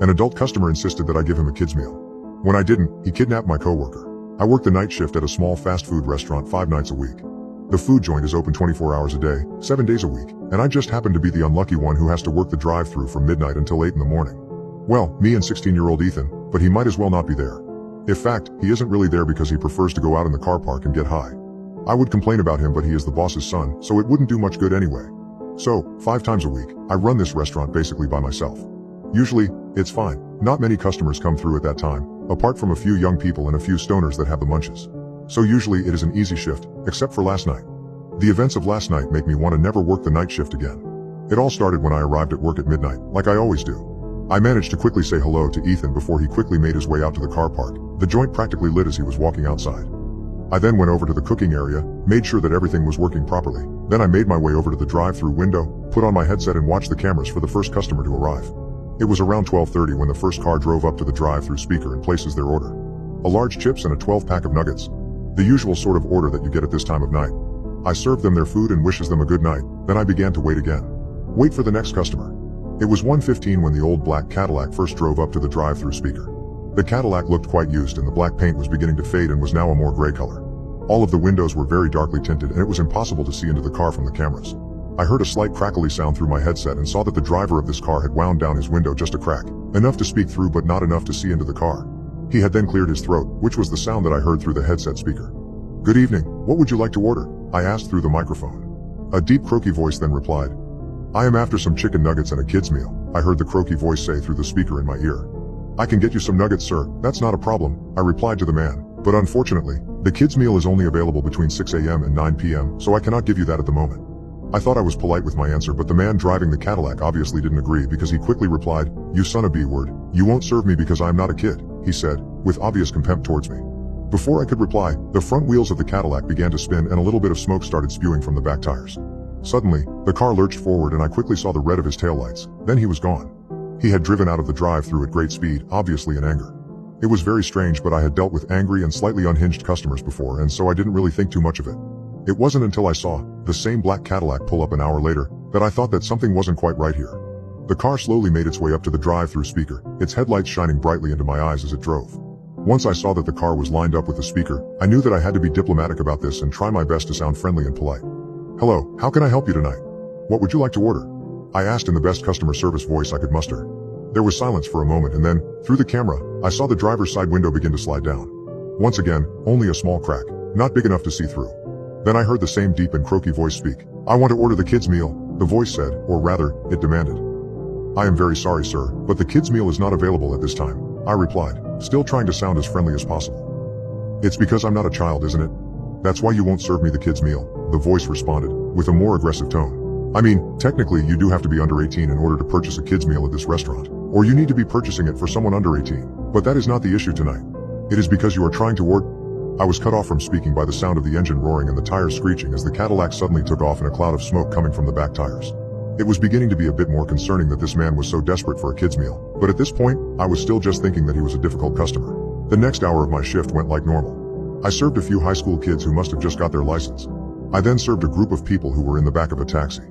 An adult customer insisted that I give him a kid's meal. When I didn't, he kidnapped my coworker. I work the night shift at a small fast food restaurant 5 nights a week. The food joint is open 24 hours a day, 7 days a week, and I just happen to be the unlucky one who has to work the drive-thru from midnight until 8 in the morning. Well, me and 16-year-old Ethan, but he might as well not be there. In fact, he isn't really there because he prefers to go out in the car park and get high. I would complain about him, but he is the boss's son, so it wouldn't do much good anyway. So, 5 times a week, I run this restaurant basically by myself. Usually, it's fine. Not many customers come through at that time, apart from a few young people and a few stoners that have the munches. So usually it is an easy shift, except for last night. The events of last night make me want to never work the night shift again. It all started when I arrived at work at midnight, like I always do. I managed to quickly say hello to Ethan before he quickly made his way out to the car park. The joint practically lit as he was walking outside. I then went over to the cooking area, made sure that everything was working properly. Then I made my way over to the drive-thru window, put on my headset and watched the cameras for the first customer to arrive. It was around 12:30 when the first car drove up to the drive-thru speaker and places their order. A large chips and a 12-pack of nuggets. The usual sort of order that you get at this time of night. I served them their food and wishes them a good night, then I began to wait again. Wait for the next customer. It was 1:15 when the old black Cadillac first drove up to the drive-thru speaker. The Cadillac looked quite used and the black paint was beginning to fade and was now a more gray color. All of the windows were very darkly tinted and it was impossible to see into the car from the cameras. I heard a slight crackly sound through my headset and saw that the driver of this car had wound down his window just a crack, enough to speak through but not enough to see into the car. He had then cleared his throat, which was the sound that I heard through the headset speaker. "Good evening, what would you like to order?" I asked through the microphone. A deep croaky voice then replied, "I am after some chicken nuggets and a kid's meal," I heard the croaky voice say through the speaker in my ear. "I can get you some nuggets, sir, that's not a problem," I replied to the man, "but unfortunately, the kid's meal is only available between 6 a.m. and 9 p.m., so I cannot give you that at the moment." I thought I was polite with my answer, but the man driving the Cadillac obviously didn't agree because he quickly replied, "You son of a B-word, you won't serve me because I am not a kid," he said, with obvious contempt towards me. Before I could reply, the front wheels of the Cadillac began to spin and a little bit of smoke started spewing from the back tires. Suddenly, the car lurched forward and I quickly saw the red of his taillights, then he was gone. He had driven out of the drive-thru at great speed, obviously in anger. It was very strange, but I had dealt with angry and slightly unhinged customers before and so I didn't really think too much of it. It wasn't until I saw the same black Cadillac pull up an hour later that I thought that something wasn't quite right here. The car slowly made its way up to the drive-thru speaker, its headlights shining brightly into my eyes as it drove. Once I saw that the car was lined up with the speaker, I knew that I had to be diplomatic about this and try my best to sound friendly and polite. "Hello, how can I help you tonight? What would you like to order?" I asked in the best customer service voice I could muster. There was silence for a moment and then, through the camera, I saw the driver's side window begin to slide down. Once again, only a small crack, not big enough to see through. Then I heard the same deep and croaky voice speak. "I want to order the kid's meal," the voice said, or rather, it demanded. "I am very sorry, sir, but the kid's meal is not available at this time," I replied, still trying to sound as friendly as possible. "It's because I'm not a child, isn't it? That's why you won't serve me the kid's meal," the voice responded, with a more aggressive tone. "I mean, technically you do have to be under 18 in order to purchase a kid's meal at this restaurant, or you need to be purchasing it for someone under 18, but that is not the issue tonight. It is because you are trying to order—" I was cut off from speaking by the sound of the engine roaring and the tires screeching as the Cadillac suddenly took off in a cloud of smoke coming from the back tires. It was beginning to be a bit more concerning that this man was so desperate for a kid's meal, but at this point, I was still just thinking that he was a difficult customer. The next hour of my shift went like normal. I served a few high school kids who must have just got their license. I then served a group of people who were in the back of a taxi.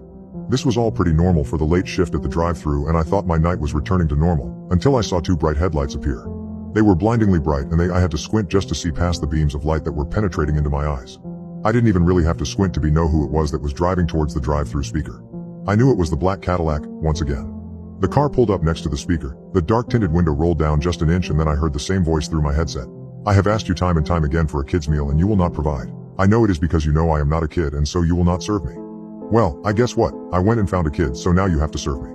This was all pretty normal for the late shift at the drive-thru and I thought my night was returning to normal, until I saw 2 bright headlights appear. They were blindingly bright and I had to squint just to see past the beams of light that were penetrating into my eyes. I didn't even really have to squint to know who it was that was driving towards the drive-thru speaker. I knew it was the black Cadillac, once again. The car pulled up next to the speaker, the dark-tinted window rolled down just an inch and then I heard the same voice through my headset. "I have asked you time and time again for a kid's meal and you will not provide. I know it is because you know I am not a kid and so you will not serve me. Well, I guess what, I went and found a kid so now you have to serve me."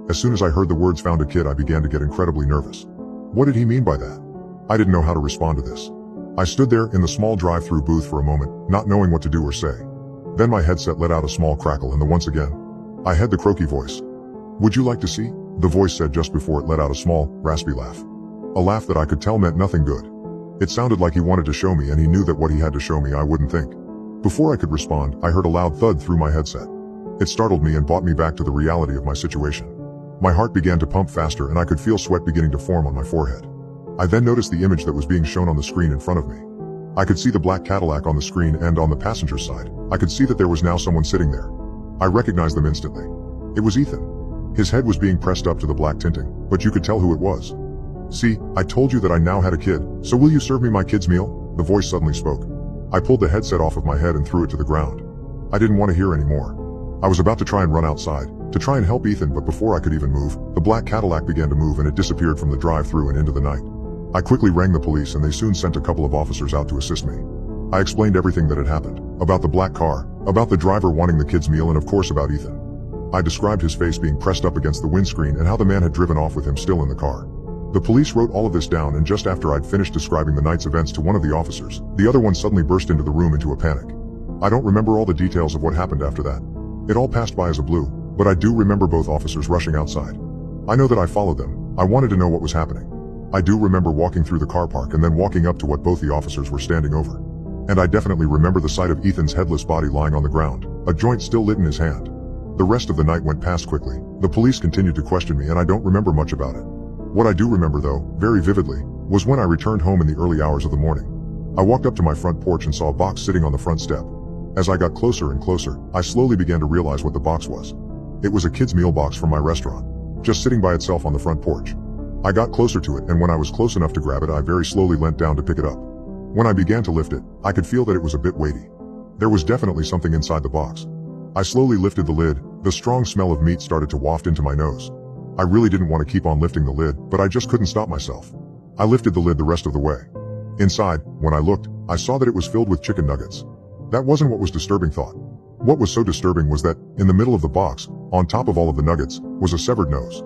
As soon as I heard the words "found a kid" I began to get incredibly nervous. What did he mean by that? I didn't know how to respond to this. I stood there in the small drive-thru booth for a moment, not knowing what to do or say. Then my headset let out a small crackle and once again, I had the croaky voice. "Would you like to see?" the voice said just before it let out a small, raspy laugh. A laugh that I could tell meant nothing good. It sounded like he wanted to show me and he knew that what he had to show me I wouldn't think. Before I could respond, I heard a loud thud through my headset. It startled me and brought me back to the reality of my situation. My heart began to pump faster and I could feel sweat beginning to form on my forehead. I then noticed the image that was being shown on the screen in front of me. I could see the black Cadillac on the screen and on the passenger side, I could see that there was now someone sitting there. I recognized them instantly. It was Ethan. His head was being pressed up to the black tinting, but you could tell who it was. "See, I told you that I now had a kid, so will you serve me my kid's meal?" The voice suddenly spoke. I pulled the headset off of my head and threw it to the ground. I didn't want to hear anymore. I was about to try and run outside, to try and help Ethan, but before I could even move, the black Cadillac began to move and it disappeared from the drive-thru and into the night. I quickly rang the police and they soon sent a couple of officers out to assist me. I explained everything that had happened, about the black car, about the driver wanting the kid's meal, and of course about Ethan. I described his face being pressed up against the windscreen and how the man had driven off with him still in the car. The police wrote all of this down, and just after I'd finished describing the night's events to one of the officers, the other one suddenly burst into the room into a panic. I don't remember all the details of what happened after that. It all passed by as a blue, but I do remember both officers rushing outside. I know that I followed them. I wanted to know what was happening. I do remember walking through the car park and then walking up to what both the officers were standing over. And I definitely remember the sight of Ethan's headless body lying on the ground, a joint still lit in his hand. The rest of the night went past quickly. The police continued to question me and I don't remember much about it. What I do remember though, very vividly, was when I returned home in the early hours of the morning. I walked up to my front porch and saw a box sitting on the front step. As I got closer and closer, I slowly began to realize what the box was. It was a kid's meal box from my restaurant, just sitting by itself on the front porch. I got closer to it, and when I was close enough to grab it, I very slowly leant down to pick it up. When I began to lift it, I could feel that it was a bit weighty. There was definitely something inside the box. I slowly lifted the lid. The strong smell of meat started to waft into my nose. I really didn't want to keep on lifting the lid, but I just couldn't stop myself. I lifted the lid the rest of the way. Inside, when I looked, I saw that it was filled with chicken nuggets. That wasn't what was disturbing thought. What was so disturbing was that, in the middle of the box, on top of all of the nuggets, was a severed nose.